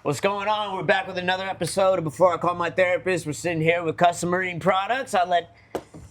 What's going on? We're back with another episode of Before I Call My Therapist. We're sitting here with Custom Marine Products. I'll let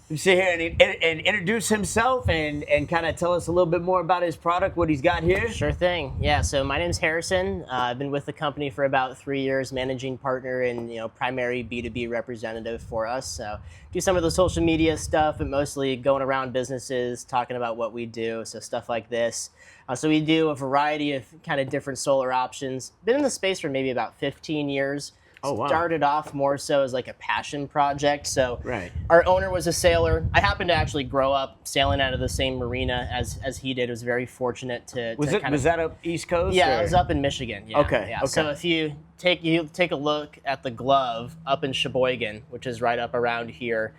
him sit here and introduce himself and kind of tell us a little bit more about his product, what he's got here. Sure thing. Yeah, so my name's Harrison. I've been with the company for about 3 years, managing partner and primary B2B representative for us. So do some of the social media stuff, but mostly going around businesses, talking about what we do, so stuff like this. So we do a variety of kind of different solar options. Been in the space for maybe about 15 years. Oh, wow. Started off more so as like a passion project. So Right. Our owner was a sailor. I happened to actually grow up sailing out of the same marina as he did. I was very fortunate to Was that up East Coast? Yeah, or? I was up in Michigan. Yeah, Okay, yeah. okay. So if you take a look at the Glove up in Sheboygan, which is right up around here,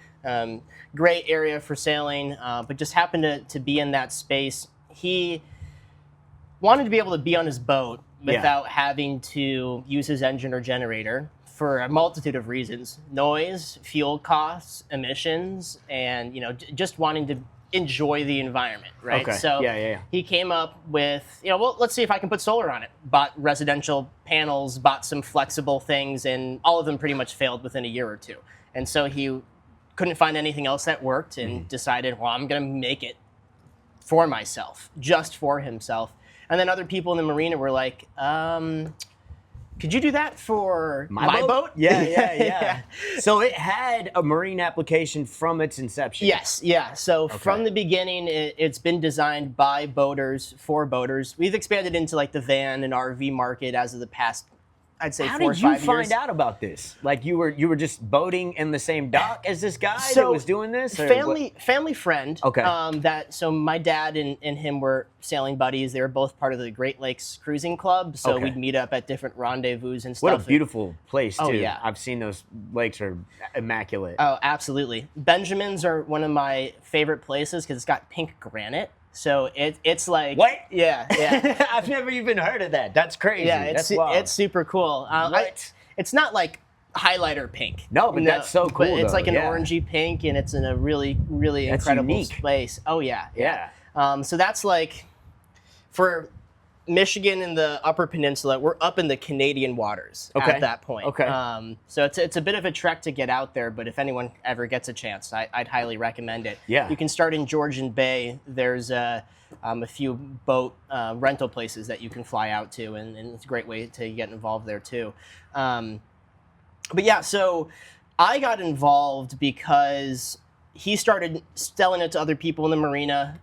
great area for sailing, but just happened to be in that space. He wanted to be able to be on his boat without having to use his engine or generator for a multitude of reasons: noise, fuel costs, emissions, and just wanting to enjoy the environment, right? Okay. So Yeah. he came up with, well, let's see if I can put solar on it. Bought residential panels, bought some flexible things, and all of them pretty much failed within a year or two. And so he couldn't find anything else that worked and decided, well, I'm going to make it for myself, just for himself. And then other people in the marina were like, could you do that for my boat? Yeah. So it had a marine application from its inception. Yes, yeah. So from the beginning, it's been designed by boaters, for boaters. We've expanded into like the van and RV market as of the past, I'd say, How 4 or did 5 you years. find out about this? Like you were just boating in the same dock as this guy that So, was doing this? Or Family friend. Okay. So my dad and him were sailing buddies. They were both part of the Great Lakes Cruising Club. So Okay. we'd meet up at different rendezvous and stuff. What a beautiful place, too. Oh, yeah. I've seen those lakes are immaculate. Oh, absolutely. Benjamin's are one of my favorite places because it's got pink granite. So it's like What? Yeah. I've never even heard of that. That's crazy. Yeah, That's wild. it's super cool. It's not like highlighter pink. No, but that's so But cool, it's though, like an yeah. orangey pink, and it's in a really, really That's incredible unique. space. Oh yeah. Yeah. So that's like for Michigan and the Upper Peninsula, we're up in the Canadian waters Okay. at that point. Okay. So it's a bit of a trek to get out there, but if anyone ever gets a chance, I'd highly recommend it. Yeah. You can start in Georgian Bay. There's a few boat rental places that you can fly out to, and it's a great way to get involved there too. But yeah, so I got involved because he started selling it to other people in the marina,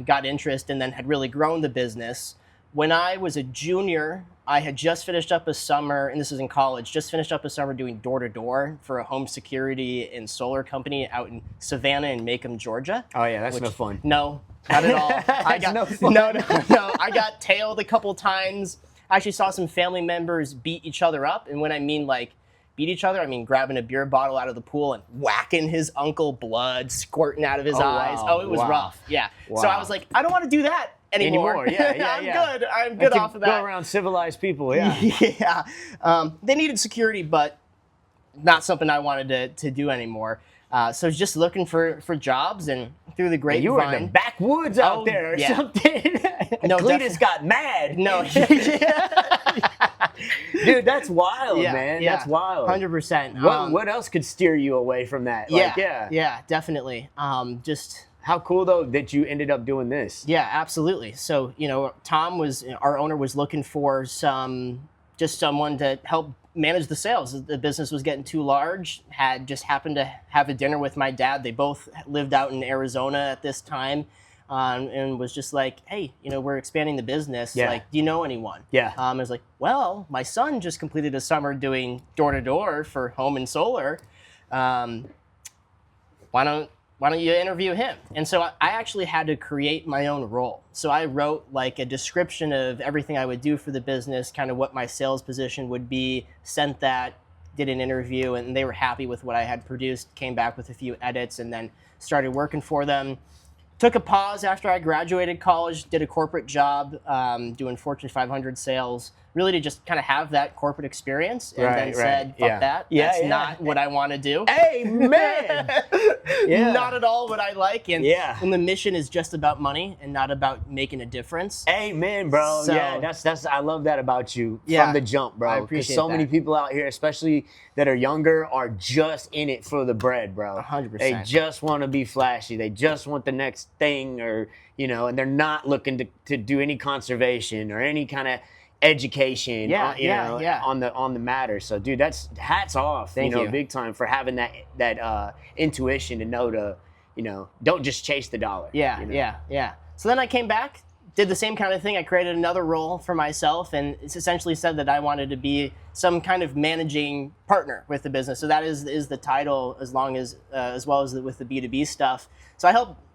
got interest, and then had really grown the business. When I was a junior, I had just finished up a summer, and this is in college, just finished up a summer doing door-to-door for a home security and solar company out in Savannah and Macomb, Georgia. Oh, yeah, that's no fun. No, not at all. It's no fun. No. I got tailed a couple times. I actually saw some family members beat each other up, and when I mean like beat each other, I mean grabbing a beer bottle out of the pool and whacking his uncle, blood squirting out of his eyes. wow. Oh, it was Wow. rough. Yeah. So Wow. I was like, I don't want to do that anymore. Yeah. I'm good off of that. Go around civilized people, yeah. Yeah. They needed security, but not something I wanted to do anymore. So I was just looking for jobs, and through the grapevine. You were in the backwoods out there or yeah. something. No, Cletus got mad. No. Dude, that's wild, Yeah, man. yeah. That's wild. 100%. What else could steer you away from that? Like, Yeah, definitely. Just How cool, though, that you ended up doing this. yeah, absolutely. So Tom our owner was looking for someone to help manage the sales. The business was getting too large. Had just happened to have a dinner with my dad. They both lived out in Arizona at this time. And was just like, hey, we're expanding the business. Yeah. Like, do you know anyone? Yeah. I was like, well, my son just completed a summer doing door-to-door for home and solar. Why don't you interview him? And so I actually had to create my own role. So I wrote like a description of everything I would do for the business, kind of what my sales position would be, sent that, did an interview, and they were happy with what I had produced, came back with a few edits, and then started working for them. Took a pause after I graduated college, did a corporate job doing Fortune 500 sales, really to just kind of have that corporate experience, and Right, then right, said, fuck yeah. that. Yeah, That's yeah. not what I want to do. Hey, man. Yeah. Not at all what I like. And Yeah. when the mission is just about money and not about making a difference. Amen, bro. So- yeah, that's I love that about you Yeah, from the jump, I bro. Because appreciate so many that. people out here, especially that are younger, are just in it for the bread, bro. 100%. They just want to be flashy. They just want the next thing, or and they're not looking to do any conservation or any kind of education. Yeah, yeah. On the matter. So, dude, that's hats off. Thank you. Big time for having that intuition to know to don't just chase the dollar. Yeah. So then I came back, did the same kind of thing. I created another role for myself, and it's essentially said that I wanted to be some kind of managing partner with the business. So that is the title, as well as with the B2B stuff. So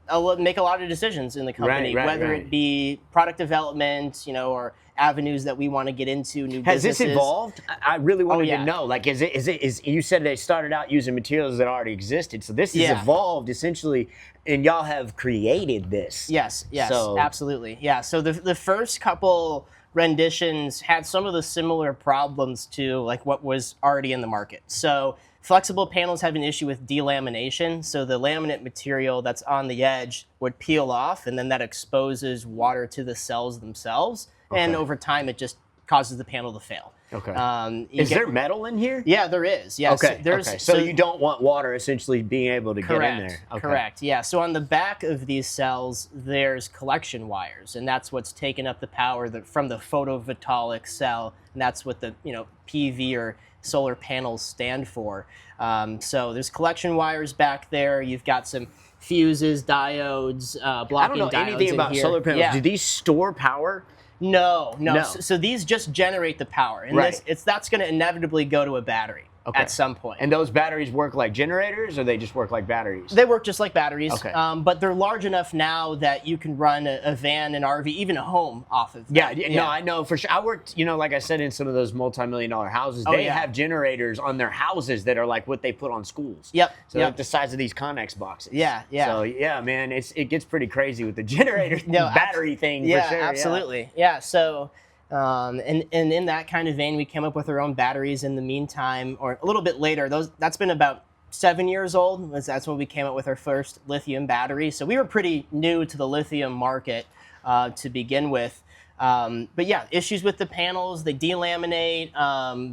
I'll make a lot of decisions in the company, whether it be product development, or avenues that we want to get into, new Has businesses. this evolved? I really wanted yeah. to know. Like, is you said they started out using materials that already existed, so this has Yeah. evolved essentially, and y'all have created this. Yes, So- absolutely. Yeah, so the first couple renditions had some of the similar problems to like what was already in the market. So flexible panels have an issue with delamination. So the laminate material that's on the edge would peel off, and then that exposes water to the cells themselves. And Okay. over time, it just causes the panel to fail. Okay. You Is get- there metal in here? Yeah, there is. Yes. Okay. There's, okay. So you don't want water essentially being able to Correct. get in there. Okay. Correct. Yeah. So on the back of these cells, there's collection wires, and that's what's taking up the power from the photovoltaic cell, and that's what the PV or solar panels stand for. So there's collection wires back there. You've got some fuses, diodes, blocking diodes. I don't know anything in about here. solar panels. Yeah. Do these store power? No. No. So these just generate the power, and Right. that's going to inevitably go to a battery at some point. And those batteries work like generators, or they just work like batteries? They work just like batteries, Okay. But they're large enough now that you can run a van, an RV, even a home off of them. Yeah, no, I know for sure. I worked, like I said, in some of those multi-million-dollar houses. They yeah. have generators on their houses that are like what they put on schools. Yep, So yep. like the size of these Connex boxes. Yeah. So yeah, man, it gets pretty crazy with the generator No, battery thing. Yeah, for sure. absolutely. Yeah. So, and in that kind of vein, we came up with our own batteries in the meantime, or a little bit later. That's been about 7 years old. That's when we came up with our first lithium battery. So we were pretty new to the lithium market to begin with. But yeah, issues with the panels, they delaminate,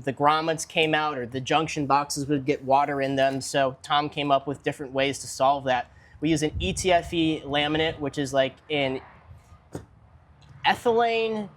the grommets came out, or the junction boxes would get water in them. So Tom came up with different ways to solve that. We use an ETFE laminate, which is like an ethylene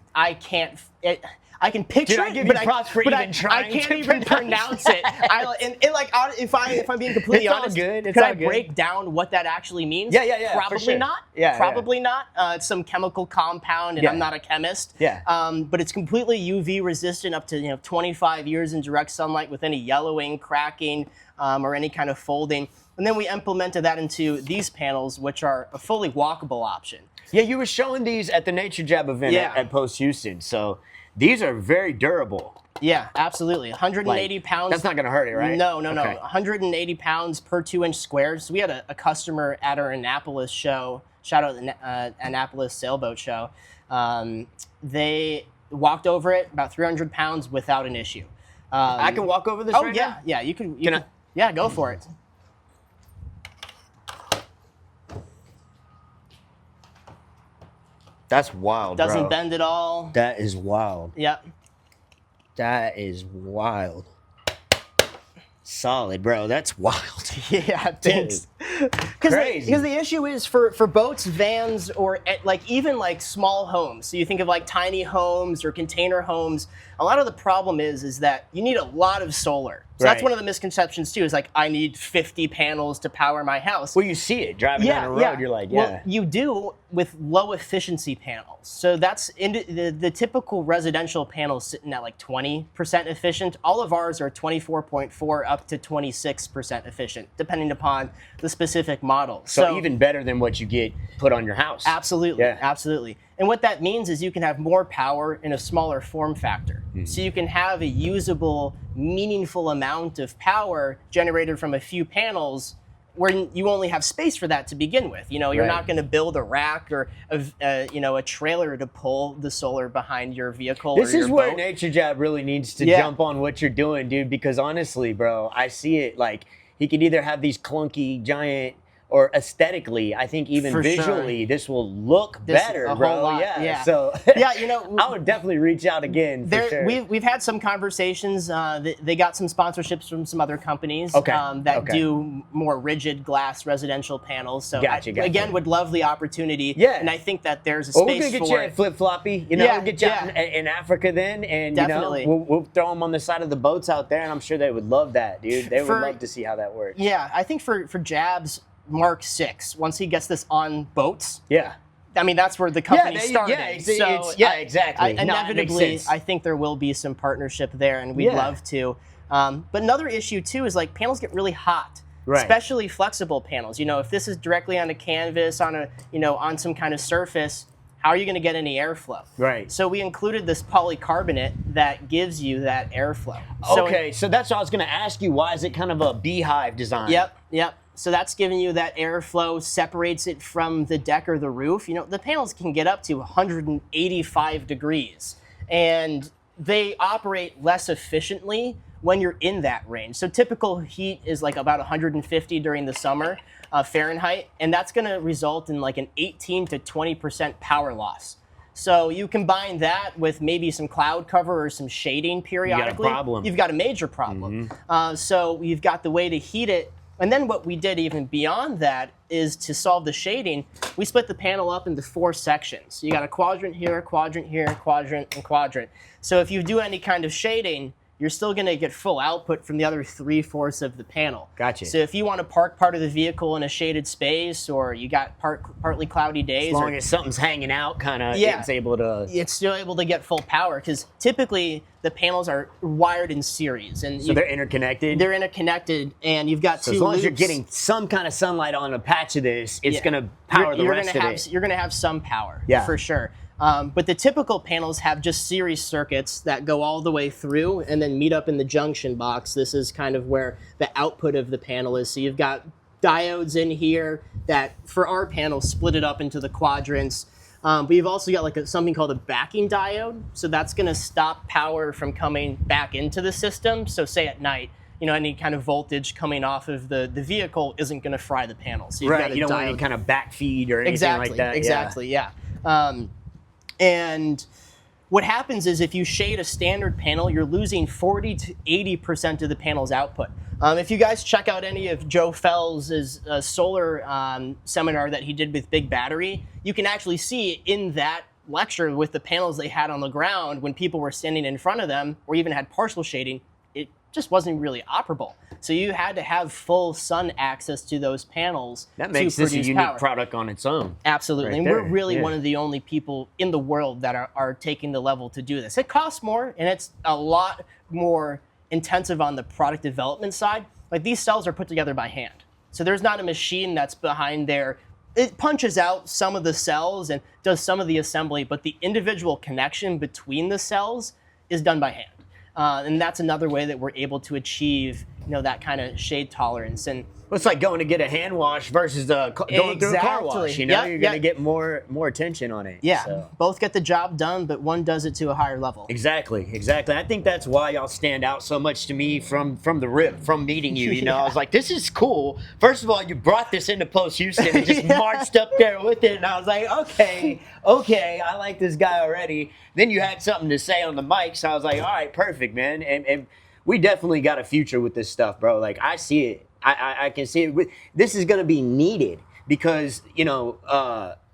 I can picture Dude, I it, give but you props for but even trying I can't to even pronounce it. If I'm being completely It's all honest, good, it's could all I good. break down what that actually means? Yeah, for Probably sure. not. Yeah, Probably not. It's some chemical compound, and Yeah. I'm not a chemist. Yeah. But it's completely UV resistant up to 25 years in direct sunlight with any yellowing, cracking, or any kind of folding. And then we implemented that into these panels, which are a fully walkable option. Yeah, you were showing these at the Nature Jab event Yeah. at Post Houston. So these are very durable. Yeah, absolutely. 180 Like, pounds. That's not going to hurt it, right? No. Okay. 180 pounds per 2-inch squared. So we had a customer at our Annapolis show. Shout out the Annapolis Sailboat Show. They walked over it about 300 pounds without an issue. I can walk over this Oh right yeah, now? yeah. You can. Can I- Yeah, go for it. That's wild, Doesn't bro. bend at all. That is wild. Yep. That is wild. Solid, bro. That's wild. Yeah, thanks. Because Crazy. the issue is for boats, vans, or even like small homes. So you think of like tiny homes or container homes. A lot of the problem is that you need a lot of solar. So that's Right. one of the misconceptions too. Is like I need 50 panels to power my house. Well, you see it driving down the road. You're like, yeah. Well, you do with low efficiency panels. So that's the typical residential panel sitting at like 20% efficient. All of ours are 24.4 up to 26% efficient, depending upon the specific model. so even better than what you get put on your house. Absolutely, Yeah. absolutely. And what that means is you can have more power in a smaller form factor. So you can have a usable, meaningful amount of power generated from a few panels where you only have space for that to begin with. You know, you're Right. not going to build a rack or a trailer to pull the solar behind your vehicle. This or is your where boat. Nature Jab really needs to Yeah. jump on what you're doing, dude. Because honestly, bro, I see it like he could either have these clunky giant, or aesthetically, I think even For sure. visually, this will look This- better, a bro. whole lot, Yeah. yeah. So Yeah, you know, I would definitely reach out again for There, sure. we've had some conversations. They got some sponsorships from some other companies Okay, that okay. do more rigid glass residential panels. So Gotcha. again, would love the opportunity. Yeah. And I think that there's a Or we space can get for you it. at Flip Floppy, you know, Yeah, we'll get you out yeah. in Africa then, and Definitely. you know, we'll throw them on the side of the boats out there, and I'm sure they would love that, dude. They would For- love to see how that works. Yeah, I think for Jabs Mark 6, once he gets this on boats, Yeah. I mean, that's where the company started. Yeah, exactly. No, it makes Inevitably, sense. I think there will be some partnership there, and we'd Yeah. love to. But another issue too is like panels get really hot, Right. especially flexible panels. You know, if this is directly on a canvas, on some kind of surface, how are you going to get any airflow? Right. So we included this polycarbonate that gives you that airflow. Okay, so that's what I was going to ask you. Why is it kind of a beehive design? Yep. So that's giving you that airflow, separates it from the deck or the roof. You know, the panels can get up to 185 degrees, and they operate less efficiently when you're in that range. So typical heat is like about 150 during the summer Fahrenheit, and that's going to result in like an 18 to 20% power loss. So you combine that with maybe some cloud cover or some shading periodically, problem. you've got a major problem. So you've got the way to heat it. And then what we did even beyond that is to solve the shading, we split the panel up into 4 sections. You got a quadrant here, quadrant, and quadrant. So if you do any kind of shading, you're still going to get full output from the other 3/4 of the panel. Gotcha. So if you want to park part of the vehicle in a shaded space, or you got partly cloudy days, As long as something's hanging out, kind of, Yeah. it's able to. it's still able to get full power, because typically the panels are wired in series, and So they're interconnected. they're interconnected, and you've got So two as long as you're loops. getting some kind of sunlight on a patch of this, it's Yeah. going to power the You're rest gonna of have, it. You're going to have some power, Yeah. for sure. But the typical panels have just series circuits that go all the way through and then meet up in the junction box. This is kind of where the output of the panel is. So you've got diodes in here that, for our panel, split it up into the quadrants. But you've also got like something called a backing diode. So that's going to stop power from coming back into the system. So say at night, you know, any kind of voltage coming off of the vehicle isn't going to fry the panel. So you've got Right, a you don't want diode. any kind of backfeed or anything Exactly, like that. yeah. exactly, yeah. And what happens is if you shade a standard panel, you're losing 40 to 80% of the panel's output. If you guys check out any of Joe Fell's solar seminar that he did with Big Battery, you can actually see in that lecture with the panels they had on the ground, when people were standing in front of them or even had partial shading, it just wasn't really operable. So you had to have full sun access to those panels That makes to this a produce unique power. product on its own. Absolutely. Right And there, we're really yeah. one of the only people in the world that are taking the level to do this. It costs more, and it's a lot more intensive on the product development side. Like, these cells are put together by hand. So there's not a machine that's behind there. It punches out some of the cells and does some of the assembly, but the individual connection between the cells is done by hand. And that's another way that we're able to achieve, you know, that kind of shade tolerance. And It's like going to get a hand wash versus going through a car wash. Exactly. You know, Yeah, you're going to yeah. get more attention on it. yeah, so. both get the job done, but one does it to a higher level. Exactly. I think that's why y'all stand out so much to me from the rip, from meeting you. You know, I was like, this is cool. First of all, you brought this into Post Houston and just marched up there with it, and I was like, okay, I like this guy already. Then you had something to say on the mic, so I was like, all right, perfect, man. And we definitely got a future with this stuff, bro. Like, I see it. I can see it. This is going to be needed because, you know,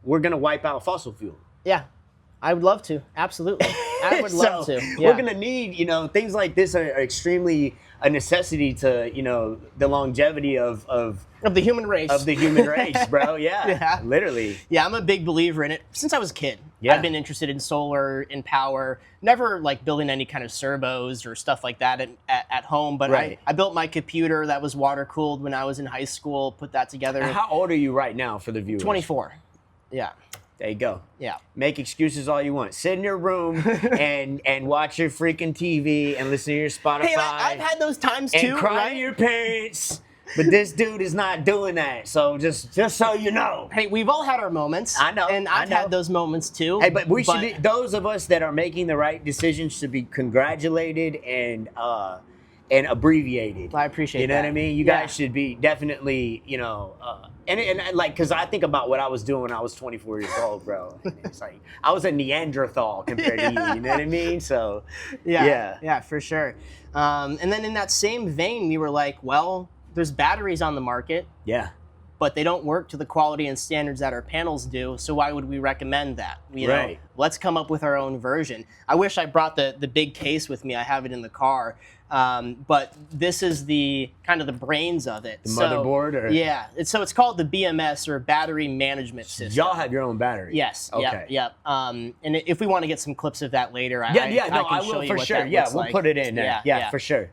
we're going to wipe out fossil fuel. Yeah, I would love to. Absolutely. I would love So, to. Yeah. We're gonna need, you know, things like this are extremely a necessity to, you know, the longevity of of the human race. the human race, bro. Yeah, Yeah. literally. Yeah, I'm a big believer in it. Since I was a kid, Yeah. I've been interested in solar, in power, never like building any kind of servos or stuff like that at home. But Right. I built my computer that was water cooled when I was in high school, put that together. How old are you right now for the viewers? 24. Yeah. There you go. Yeah. Make excuses all you want. Sit in your room and watch your freaking TV and listen to your Spotify. Hey, I've had those times and too, cry right? to your parents But this dude is not doing that. So just so you know. Hey, we've all had our moments. I know, and I've I know. had those moments too. Hey, but we should be, those of us that are making the right decisions should be congratulated and abbreviated. I appreciate You know that. what I mean? You guys should be definitely, and like, because I think about what I was doing when I was 24 years old, bro. And it's like I was a Neanderthal compared to you. You know what I mean? So Yeah, for sure. And then in that same vein, we were like, well, there's batteries on the market, yeah. but they don't work to the quality and standards that our panels do. So why would we recommend that? You know, Right. let's come up with our own version. I wish I brought the big case with me. I have it in the car. But this is the kind of the brains of it. The motherboard, or Yeah. It's called the BMS, or Battery Management System. y'all have your own battery. Yes. Okay. Yep. And if we want to get some clips of that later, No, I will show you for what sure. that Yeah, looks we'll like. put it in there. Yeah, for sure.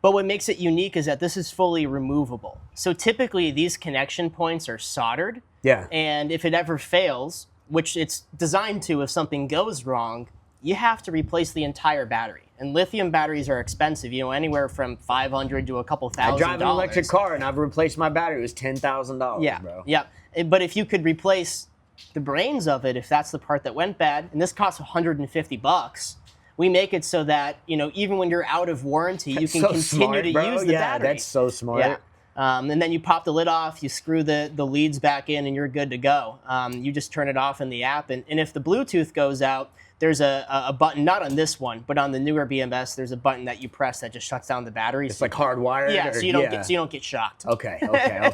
But what makes it unique is that this is fully removable. So typically these connection points are soldered, Yeah. and if it ever fails, which it's designed to if something goes wrong, you have to replace the entire battery. And lithium batteries are expensive, anywhere from $500 to a couple $1,000. I drive an electric car and I've replaced my battery. It was $10,000, Yeah, bro. yeah. But if you could replace the brains of it, if that's the part that went bad, and this costs $150, we make it so that even when you're out of warranty, you can So continue smart, to bro. use the Yeah, battery. that's so smart. Yeah. And then you pop the lid off, you screw the leads back in, and you're good to go. You just turn it off in the app, and if the Bluetooth goes out, there's a button, not on this one, but on the newer BMS, there's a button that you press that just shuts down the battery. It's like hardwired. Yeah, or, so you don't get shocked. Okay. Yeah,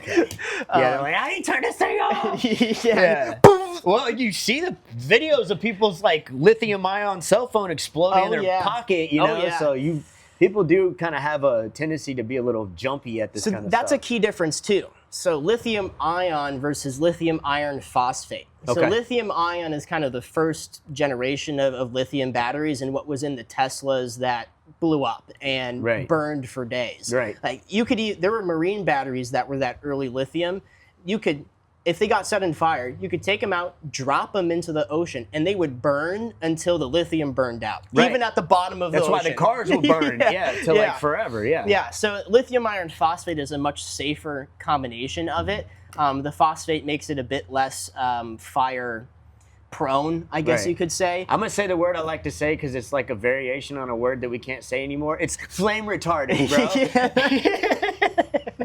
they're like, I didn't turn this thing off. Yeah. Well, you see the videos of people's like lithium-ion cell phone exploding in their pocket, So people do kind of have a tendency to be a little jumpy at this kind of That's stuff. a key difference too. So lithium ion versus lithium iron phosphate. So Okay. lithium ion is kind of the first generation of lithium batteries, and what was in the Teslas that blew up and Right. burned for days. Right. Like there were marine batteries that were that early lithium. If they got set on fire, you could take them out, drop them into the ocean, and they would burn until the lithium burned out, Right. even at the bottom of That's the why ocean. the cars will burn, like forever, Yeah, so lithium iron phosphate is a much safer combination of it. The phosphate makes it a bit less fire prone, I guess Right. you could say. I'm gonna say the word I like to say because it's like a variation on a word that we can't say anymore. It's flame retardant, bro.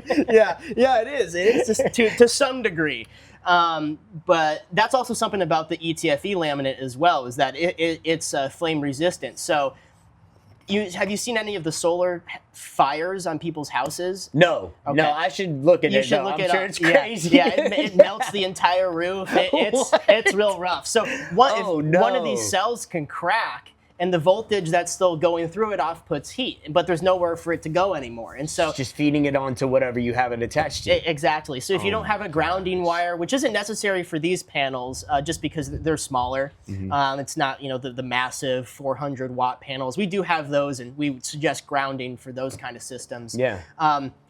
Yeah, it is. It is to some degree. But that's also something about the ETFE laminate as well, is that it's flame resistant. So have you seen any of the solar fires on people's houses? No, Okay. no, I should look at You it. should though. look I'm it sure up. it's crazy. Yeah, it melts the entire roof. It's real rough. So if one of these cells can crack, and the voltage that's still going through it puts heat, but there's nowhere for it to go anymore. And so It's just feeding it onto whatever you have it attached to. exactly. So if you don't have a grounding wire, which isn't necessary for these panels, just because they're smaller, it's not the massive 400-watt panels. We do have those, and we suggest grounding for those kind of systems. Yeah.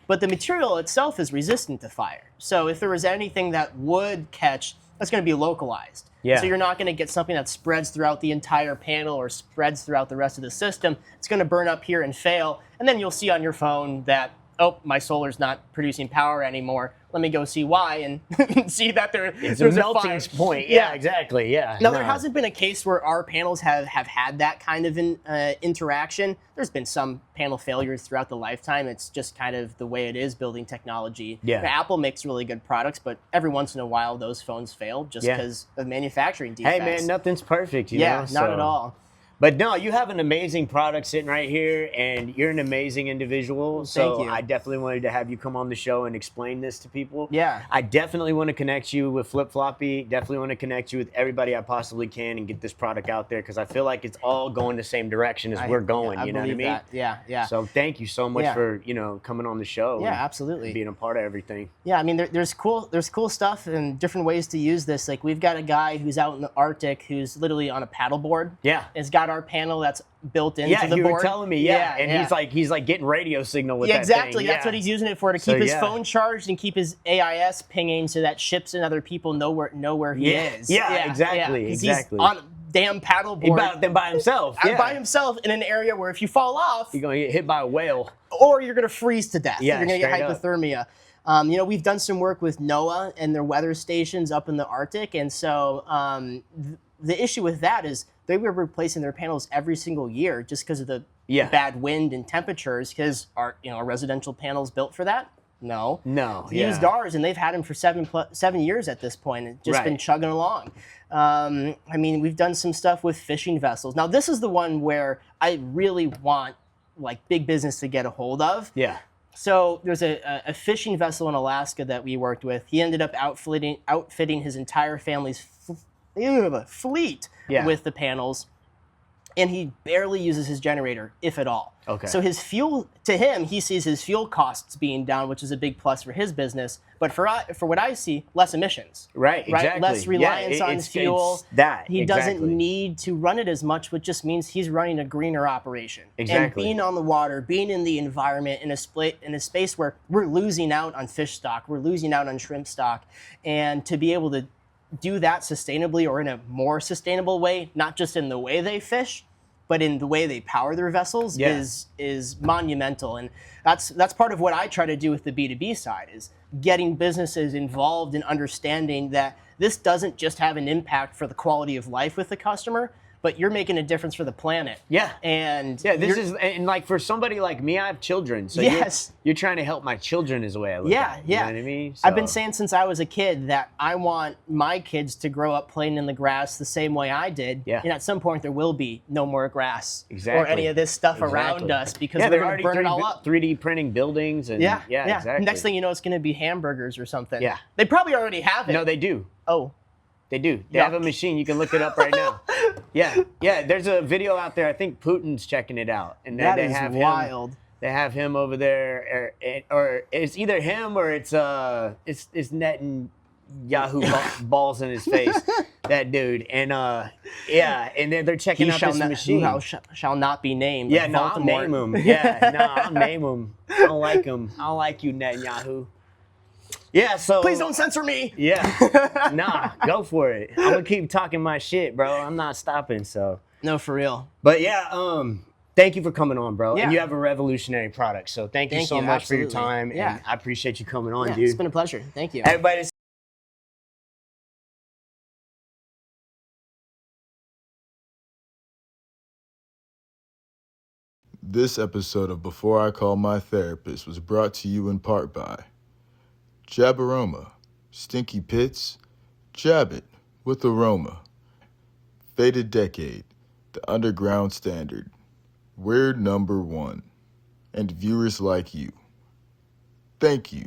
But the material itself is resistant to fire. So if there was anything that would catch, that's going to be localized. Yeah. So you're not going to get something that spreads throughout the entire panel or spreads throughout the rest of the system. It's going to burn up here and fail. And then you'll see on your phone that, oh, my solar's not producing power anymore. Let me go see why and see that It's there's a fire. melting point. Yeah, exactly. Yeah. Now, there hasn't been a case where our panels have had that kind of interaction. There's been some panel failures throughout the lifetime. It's just kind of the way it is building technology. Yeah. Apple makes really good products, but every once in a while those phones fail just because of manufacturing defects. Hey, man, nothing's perfect, you know? not at all. But no, you have an amazing product sitting right here, and you're an amazing individual. So Thank you. I definitely wanted to have you come on the show and explain this to people. Yeah. I definitely want to connect you with Flip Floppy. Definitely want to connect you with everybody I possibly can and get this product out there because I feel like it's all going the same direction as we're going. I You know what I believe mean? that. Yeah. So thank you so much Yeah. for coming on the show. Yeah, and absolutely. being a part of everything. Yeah, I mean, there's cool stuff and different ways to use this. Like we've got a guy who's out in the Arctic who's literally on a paddleboard. Yeah. Has got our panel that's built into Yeah, the you board. were telling me. Yeah, and he's like getting radio signal with Yeah, that exactly. thing. That's Yeah. what he's using it for, to So, keep his yeah. phone charged and keep his AIS pinging so that ships and other people know where he Yeah. is. Yeah, exactly, 'cause exactly. He's on damn He paddleboard about them by himself. Yeah. by himself in an area where if you fall off, You're gonna get hit by a whale. or you're going to freeze to death. Yeah, You're going to get straight up. hypothermia. We've done some work with NOAA and their weather stations up in the Arctic, and so the issue with that is they were replacing their panels every single year just because of the Yeah. bad wind and temperatures. Because our residential panels built for that? No. No. Used ours, and they've had them for 7 years at this point, and just been Right. chugging along. We've done some stuff with fishing vessels. Now, this is the one where I really want big business to get a hold of. Yeah. So there's a fishing vessel in Alaska that we worked with. He ended up outfitting his entire family's fleet Yeah. with the panels, and he barely uses his generator, if at all. Okay. So his fuel, to him, he sees his fuel costs being down, which is a big plus for his business. But for what I see, less emissions. Right, exactly. Less reliance on fuel. It's that. He exactly. doesn't need to run it as much, which just means he's running a greener operation. Exactly. And being on the water, being in the environment, in a space where we're losing out on fish stock, we're losing out on shrimp stock, and to be able to do that sustainably or in a more sustainable way, not just in the way they fish, but in the way they power their vessels, Yeah. is monumental. And that's part of what I try to do with the B2B side, is getting businesses involved in understanding that this doesn't just have an impact for the quality of life with the customer, but you're making a difference for the planet. Yeah. And Yeah, this you're- is, and like for somebody like me, I have children. So Yes. you're trying to help my children is the way I look Yeah, at it. yeah. You know what I mean? I've been So- saying since I was a kid that I want my kids to grow up playing in the grass the same way I did. Yeah. And at some point there will be no more grass or Exactly. any of this stuff around Exactly. us because yeah, we're they're going already to burn it all up. 3D printing buildings and Yeah, exactly. Next thing you know, it's going to be hamburgers or something. Yeah. They probably already have it. No, they do. Oh, They do. They Yeah. have a machine. You can look it up right now. Yeah. There's a video out there. I think Putin's checking it out, and that they is have wild. They have him over there, or it's either him or it's netting Yahoo balls in his face. That dude, and and they're checking out this machine. Shall not be named. Yeah, like no, I'll Voldemort. name him. Yeah, no, I'll name him. I don't like him. I don't like you, Netanyahu. Yeah, so Please don't censor me. Yeah, nah, go for it. I'm gonna keep talking my shit, bro. I'm not stopping. So, No, for real. but yeah, thank you for coming on, bro. Yeah. And you have a revolutionary product, so thank you so much for your absolutely. time. Yeah. And I appreciate you coming on, Yeah, dude. it's been a pleasure. Thank you. Everybody. This episode of Before I Call My Therapist was brought to you in part by Jabaroma, Stinky Pits, Jab It with Aroma, Faded Decade, The Underground Standard, We're Number One, and viewers like you. Thank you.